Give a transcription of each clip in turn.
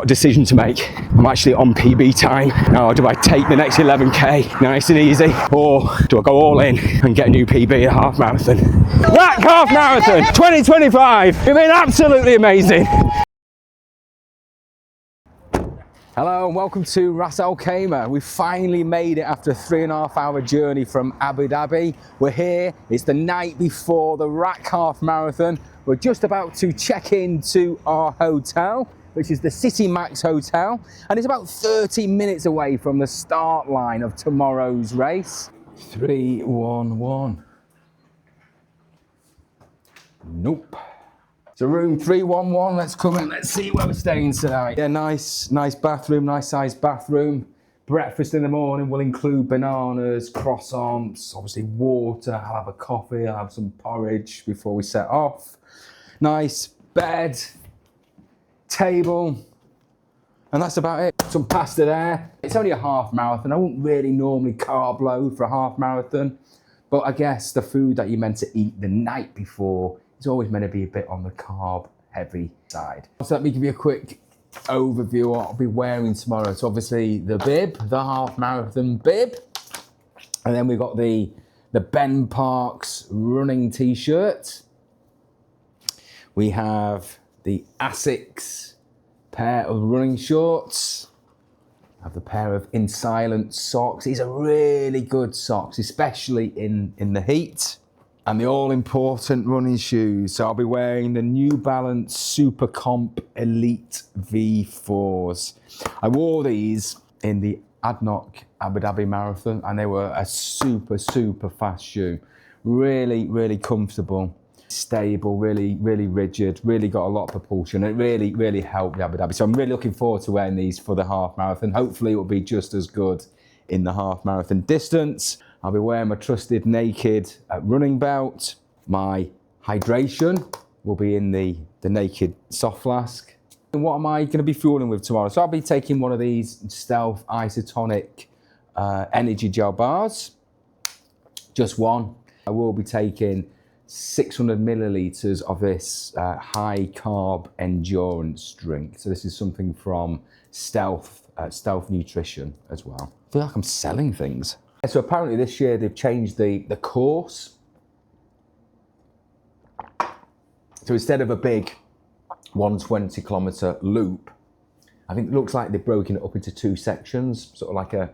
decision to make. I'm actually on PB time. Now, do I take the next 11k nice and easy, or do I go all in and get a new PB at half marathon? RAC Half Marathon 2025. It's been absolutely amazing. Hello and welcome to Ras Al Khaimah. We finally made it after a 3.5-hour journey from Abu Dhabi. We're here, it's the night before the RAC Half Marathon. We're just about to check into our hotel, which is the City Max Hotel, and it's about 30 minutes away from the start line of tomorrow's race. 311. Nope. So room 311, let's come in, let's see where we're staying tonight. Yeah, nice bathroom, nice sized bathroom. Breakfast in the morning will include bananas, croissants, obviously water. I'll have a coffee, I'll have some porridge before we set off. Nice bed, table, and that's about it. Some pasta there. It's only a half marathon. I wouldn't really normally carb load for a half marathon, but I guess the food that you're meant to eat the night before is always meant to be a bit on the carb heavy side. So let me give you a quick overview of what I'll be wearing tomorrow. So obviously the bib, the half marathon bib, and then we've got the Ben Parks running t-shirt. We have the Asics pair of running shorts. I have the pair of In Silence socks. These are really good socks, especially in the heat. And the all-important running shoes. So I'll be wearing the New Balance Super Comp Elite V4s. I wore these in the Adnoc Abu Dhabi Marathon, and they were a super fast shoe. Really comfortable, stable, really rigid, really got a lot of propulsion. It really helped the Abu Dhabi. So I'm really looking forward to wearing these for the half marathon. Hopefully it will be just as good in the half marathon distance. I'll be wearing my trusted Naked running belt. My hydration will be in the Naked soft flask. And what am I going to be fueling with tomorrow? So I'll be taking one of these Stealth Isotonic energy gel bars. Just one. I will be taking 600 millilitres of this high carb endurance drink. So this is something from Stealth Nutrition as well. I feel like I'm selling things. So apparently this year they've changed the course. So instead of a big 120 kilometre loop, I think it looks like they've broken it up into two sections, sort of like a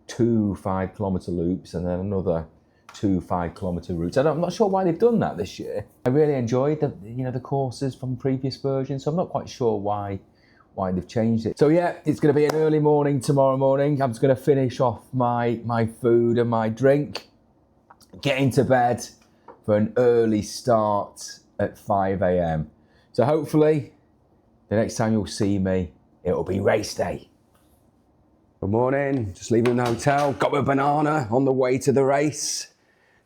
2 5-kilometre loops and then another 2 5-kilometre routes. I'm not sure why they've done that this year. I really enjoyed the courses from previous versions, so I'm not quite sure why they've changed it. So yeah, it's going to be an early morning tomorrow morning. I'm just going to finish off my food and my drink, get into bed for an early start at 5 a.m. So hopefully the next time you'll see me, it'll be race day. Good morning, just leaving the hotel, got my banana on the way to the race.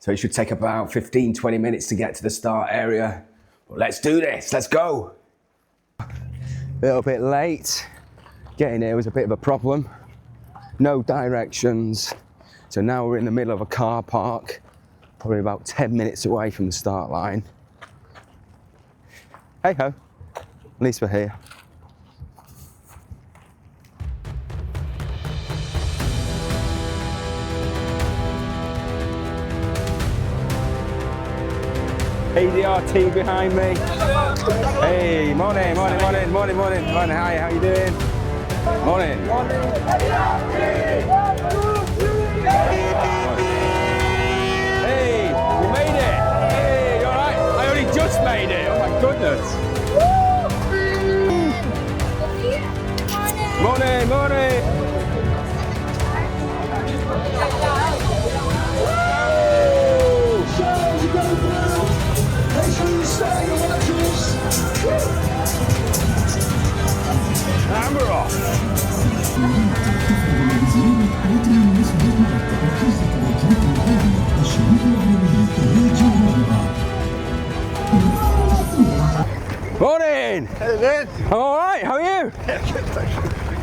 So it should take about 15-20 minutes to get to the start area. But let's do this, let's go. A little bit late. Getting here was a bit of a problem. No directions. So now we're in the middle of a car park, probably about 10 minutes away from the start line. Hey ho, at least we're here. ADRT behind me. Hey, morning. Hi, how you doing? Morning. Hey, we made it. Hey, you all right? I only just made it. Oh my goodness. Morning. And we're off. Morning! How you doing? I'm all right, how are you?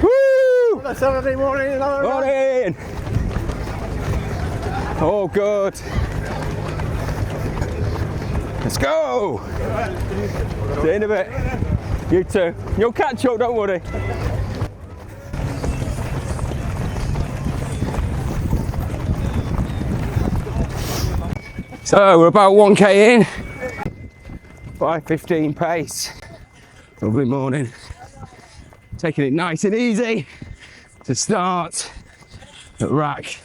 Woo! On a Saturday morning. Morning! Oh, good. Let's go! See you in a bit. You too. You'll catch up, don't worry. So we're about 1k in, 5:15 pace. Lovely morning. Taking it nice and easy to start the Rack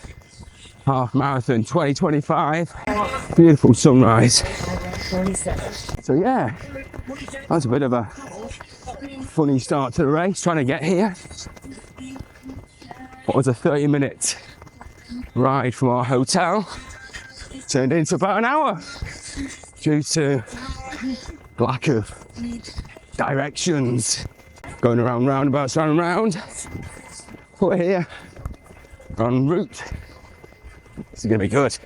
Half Marathon 2025. Beautiful sunrise. So yeah, that's a bit of a funny start to the race, trying to get here. What was a 30-minute ride from our hotel turned into about an hour due to lack of directions. Going around roundabouts, round and round. We're here en route. This is gonna be good.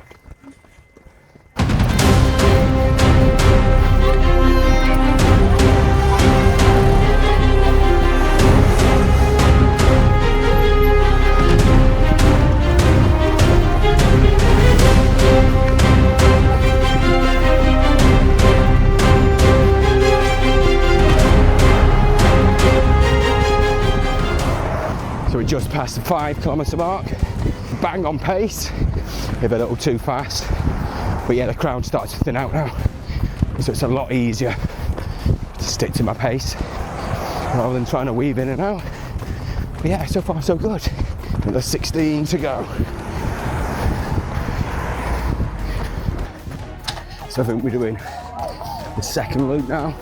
So we just passed the 5 kilometre mark, bang on pace, maybe a little too fast, but yeah, the crowd starts to thin out now, so it's a lot easier to stick to my pace rather than trying to weave in and out. But yeah, so far so good. Another 16 to go. So I think we're doing the second loop now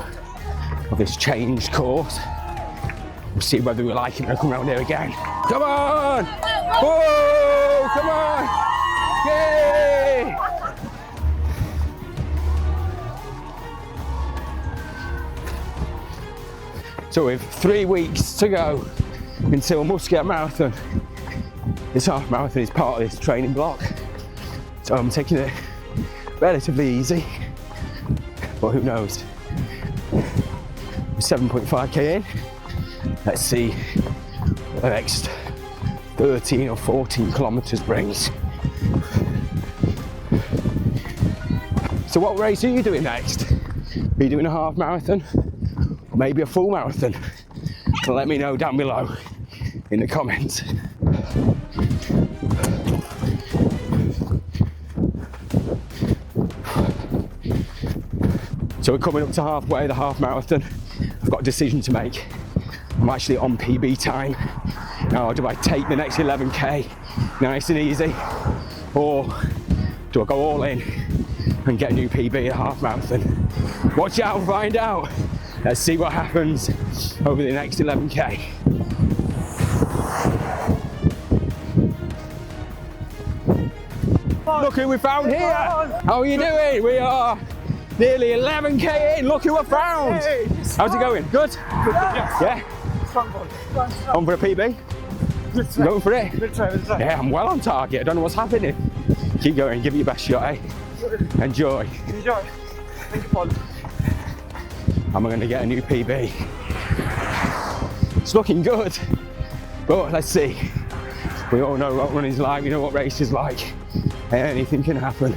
of this changed course. We'll see whether we like it when I come around here again. Come on! Whoa! Come on! Yay! So we've 3 weeks to go until Muscat Marathon. This half marathon is part of this training block. So I'm taking it relatively easy, but who knows? We're 7.5k in. Let's see what the next 13 or 14 kilometres brings. So what race are you doing next? Are you doing a half marathon? Or maybe a full marathon? So let me know down below in the comments. So we're coming up to halfway, the half marathon. I've got a decision to make. I'm actually on PB time. Now, do I take the next 11k nice and easy, or do I go all in and get a new PB at half marathon? Watch out, find out. Let's see what happens over the next 11k. Look who we found here. How are you doing? We are nearly 11k in. Look who I found. How's it going? Good? Yeah? On for a PB? You going for it? Yeah, I'm well on target. I don't know what's happening. Keep going, give it your best shot, eh? Enjoy. I'm going to get a new PB. It's looking good, but let's see. We all know what running's like, we know what race is like. Anything can happen.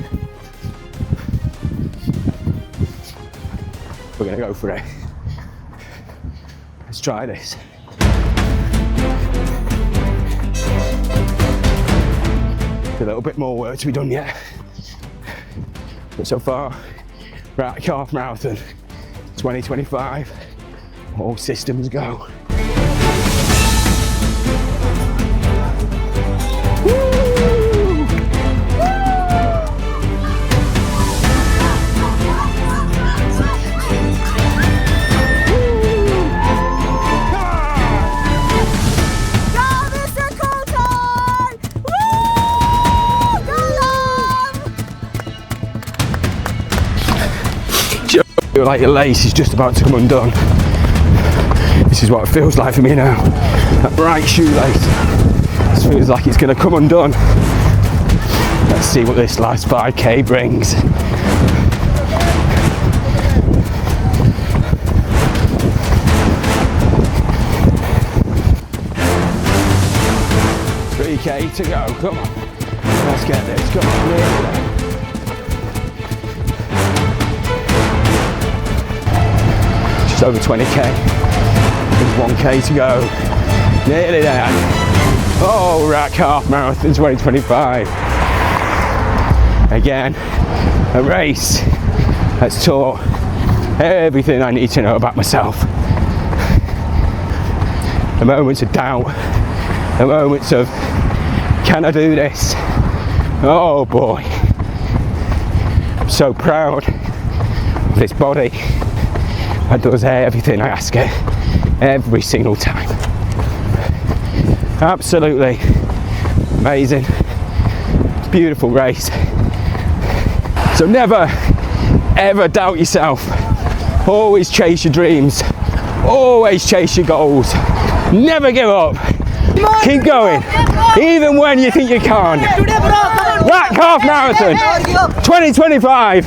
We're going to go for it. Let's try this. A little bit more work to be done yet. But so far, Rack Half Marathon 2025, all systems go. Feel like your lace is just about to come undone. This is what it feels like for me now. That right shoelace. This feels like it's going to come undone. Let's see what this last 5k brings. 3k to go. Come on. Let's get this. Come on. Really. Over 20k, there's 1k to go, nearly there. Oh, Rack Half Marathon 2025. Again, a race that's taught everything I need to know about myself. The moments of doubt, the moments of, can I do this? Oh boy, I'm so proud of this body that does everything I ask it every single time. Absolutely amazing, beautiful race. So never ever doubt yourself. Always chase your dreams, always chase your goals, never give up, keep going even when you think you can't. RAC Half Marathon 2025,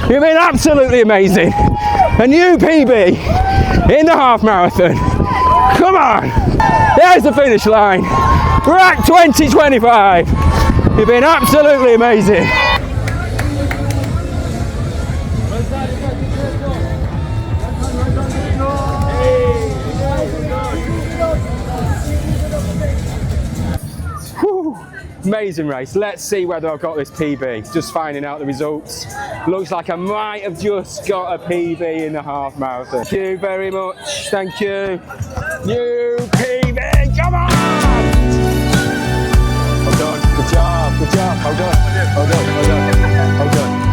you've been absolutely amazing. A new PB in the half marathon. Come on, there's the finish line. RAC 2025, you've been absolutely amazing. Amazing race. Let's see whether I've got this PB. Just finding out the results. Looks like I might have just got a PB in the half marathon. Thank you very much. Thank you. New PB. Come on! Well done. Good job. Good job. Well done. Well done. Well done. Well done.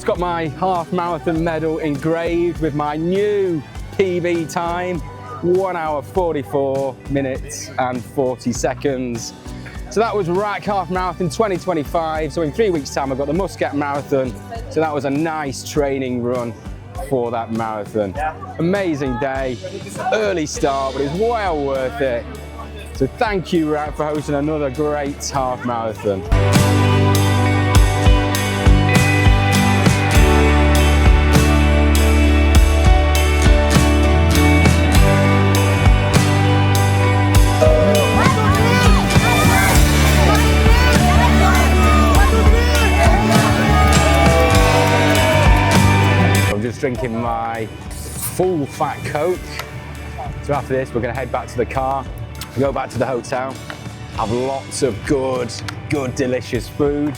Got my half marathon medal engraved with my new PB time, 1 hour 44 minutes and 40 seconds. So that was RAC Half Marathon 2025. So in 3 weeks time I've got the Muscat Marathon. So that was a nice training run for that marathon. Amazing day, early start, but it's well worth it. So thank you RAC for hosting another great half marathon. Drinking my full fat Coke. So after this, we're going to head back to the car, go back to the hotel, have lots of good, delicious food.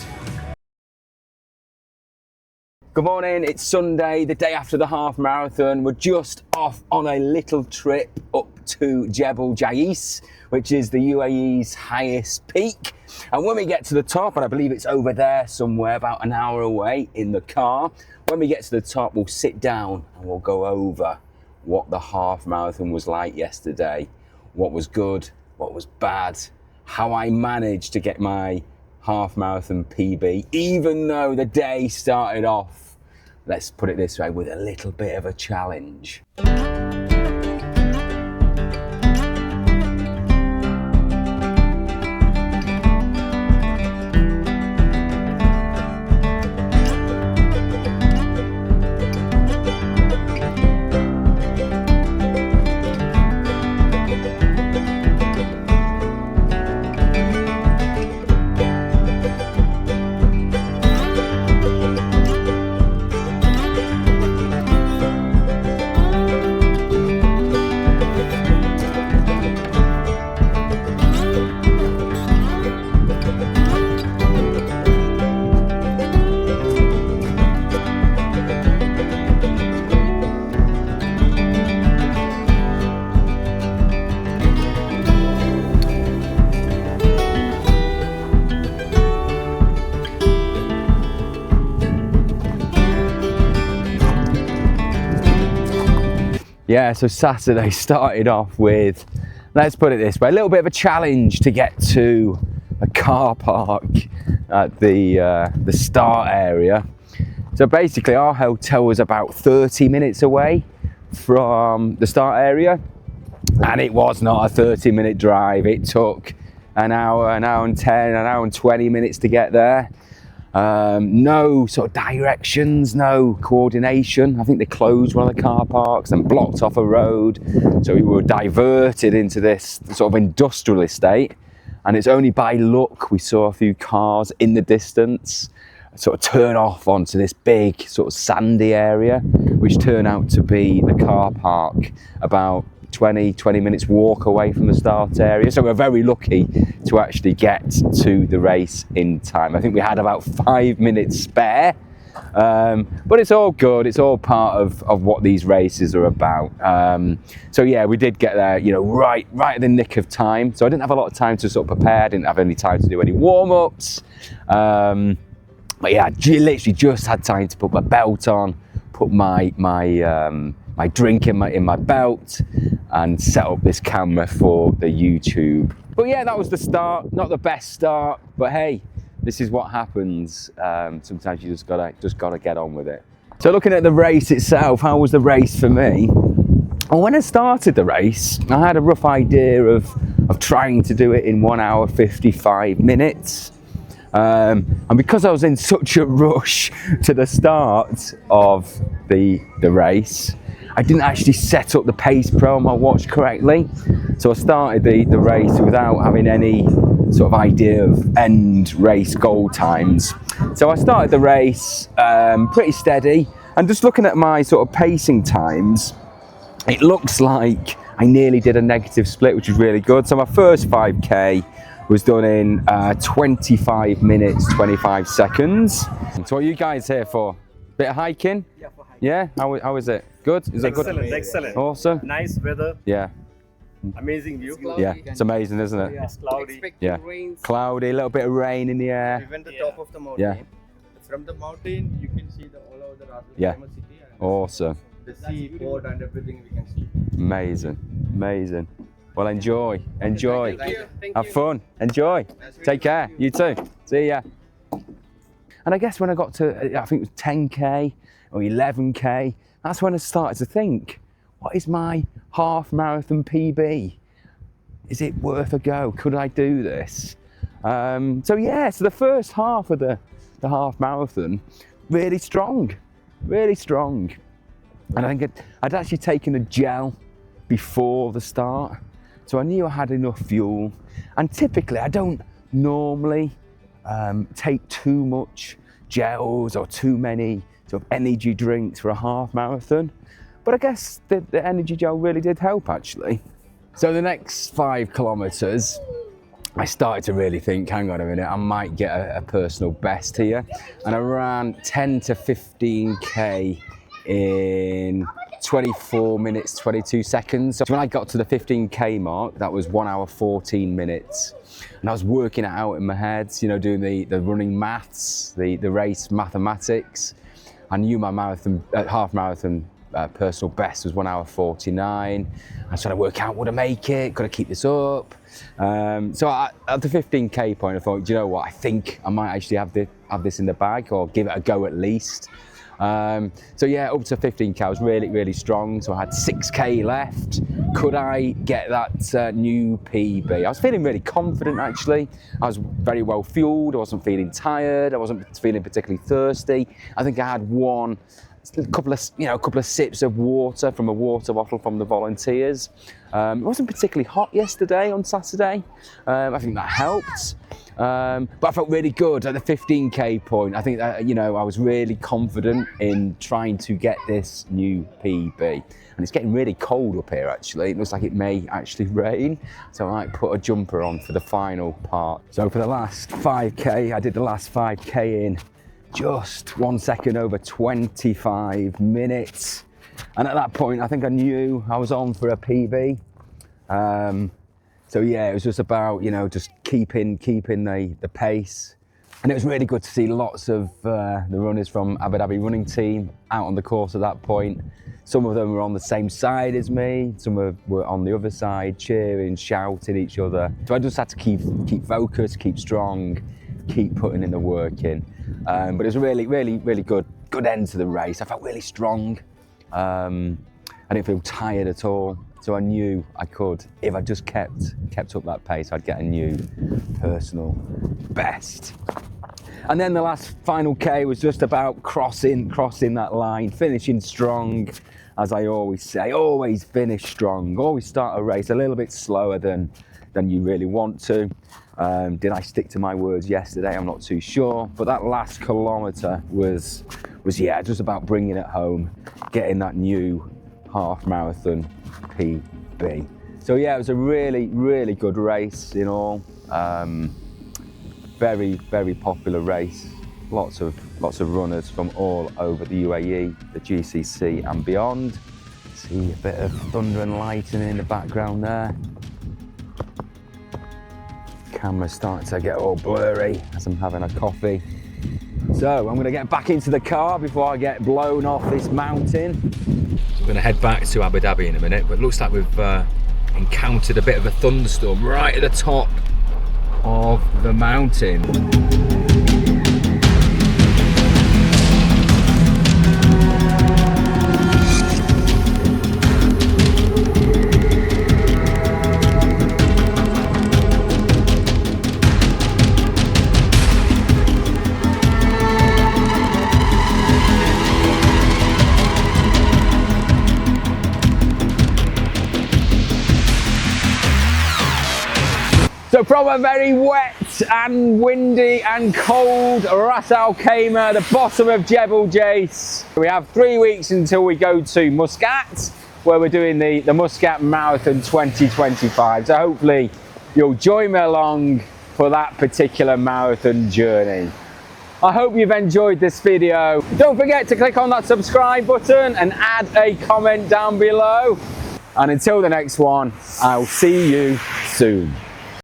Good morning, it's Sunday, the day after the half marathon. We're just off on a little trip up to Jebel Jais, which is the UAE's highest peak. And when we get to the top, and I believe it's over there somewhere, about an hour away in the car, when we get to the top, we'll sit down and we'll go over what the half marathon was like yesterday, what was good, what was bad, how I managed to get my half marathon PB, even though the day started off, let's put it this way, with a little bit of a challenge. Yeah, so Saturday started off with, let's put it this way, a little bit of a challenge to get to a car park at the start area. So basically our hotel was about 30 minutes away from the start area, And it was not a 30-minute drive. It took an hour and 10, an hour and 20 minutes to get there. No sort of directions, no coordination. I think they closed one of the car parks and blocked off a road. So we were diverted into this sort of industrial estate. And it's only by luck we saw a few cars in the distance sort of turn off onto this big sort of sandy area, which turned out to be the car park about 20 minutes walk away from the start area. So we're very lucky to actually get to the race in time. I think we had about 5 minutes spare, but it's all good. It's all part of what these races are about. So yeah, we did get there, you know, right at the nick of time. So I didn't have a lot of time to sort of prepare. I didn't have any time to do any warm-ups. But yeah, I literally just had time to put my belt on, put my drink in my belt, and set up this camera for the YouTube. But yeah, that was the start. Not the best start, but hey, this is what happens. Sometimes you just gotta get on with it. So looking at the race itself, how was the race for me? Well, when I started the race, I had a rough idea of trying to do it in 1 hour 55 minutes. And because I was in such a rush to the start of the race, I didn't actually set up the pace pro on my watch correctly. So I started the race without having any sort of idea of end race goal times. So I started the race pretty steady, and just looking at my sort of pacing times, it looks like I nearly did a negative split, which is really good. So my first 5K was done in 25 minutes, 25 seconds. So what are you guys here for? Bit of hiking? Yeah, for hiking. Yeah? How is it? Good? Is it good? Excellent. Awesome? Nice weather, Yeah. amazing view. Yeah, it's amazing, isn't it? It's cloudy. Yeah. Cloudy, a little bit of rain in the We air. went to the top of the mountain. Yeah. From the mountain, you can see all over the Yeah. famous city. And Awesome. the sea, port, and everything we can see. Amazing. Amazing. Well, enjoy. Enjoy. Thank you. Have fun. Enjoy. Take care. You too. See ya. And I guess when I got to, I think it was 10K or 11K, that's when I started to think, what is my half marathon PB? Is it worth a go? Could I do this? So yeah, so the first half of the half marathon, really strong. And I think I'd actually taken a gel before the start, so I knew I had enough fuel. And typically I don't normally take too much gels or too many sort of energy drinks for a half marathon, but I guess the energy gel really did help actually. So the next 5 kilometers, I started to really think, hang on a minute, I might get a personal best here. And I ran 10 to 15K in 24 minutes, 22 seconds. So when I got to the 15K mark, that was 1 hour, 14 minutes. And I was working it out in my head, you know, doing the running maths, the race mathematics. I knew my marathon, half marathon personal best was 1 hour 49. I was trying to work out, would I make it? Could I keep this up? So at the 15K point, I thought, do you know what? I think I might actually have this in the bag, or give it a go at least. So yeah, up to 15K, I was really strong. So I had 6K left. Could I get that new PB? I was feeling really confident actually. I was very well fueled. I wasn't feeling tired. I wasn't feeling particularly thirsty. I think I had a couple of sips of water from a water bottle from the volunteers. It wasn't particularly hot yesterday on Saturday. I think that helped. But I felt really good at the 15K point. I think that, you know, I was really confident in trying to get this new PB. And it's getting really cold up here actually. It looks like it may actually rain. So I might put a jumper on for the final part. So for the last 5K, I did the last 5K in just 1 second over 25 minutes. And at that point, I think I knew I was on for a PB. So yeah, it was just about, you know, just keeping the pace. And it was really good to see lots of the runners from Abu Dhabi running team out on the course at that point. Some of them were on the same side as me, some were on the other side, cheering, shouting each other. So I just had to keep focused, keep strong, keep putting in the work in. But it was a really good end to the race. I felt really strong. I didn't feel tired at all. So I knew I could, if I just kept up that pace, I'd get a new personal best. And then the last final K was just about crossing that line, finishing strong. As I always say, always finish strong. Always start a race a little bit slower than you really want to. Did I stick to my words yesterday? I'm not too sure. But that last kilometre was yeah, just about bringing it home, getting that new half marathon PB. So yeah, it was a really, really good race in all. Very, very popular race. Lots of runners from all over the UAE, the GCC and beyond. See a bit of thunder and lightning in the background there. Camera's starting to get all blurry as I'm having a coffee. So I'm going to get back into the car before I get blown off this mountain. We're going to head back to Abu Dhabi in a minute, but it looks like we've encountered a bit of a thunderstorm right at the top of the mountain. So from a very wet and windy and cold Ras Al Khaimah, the bottom of Jebel Jais, we have 3 weeks until we go to Muscat, where we're doing the Muscat Marathon 2025. So hopefully you'll join me along for that particular marathon journey. I hope you've enjoyed this video. Don't forget to click on that subscribe button and add a comment down below. And until the next one, I'll see you soon.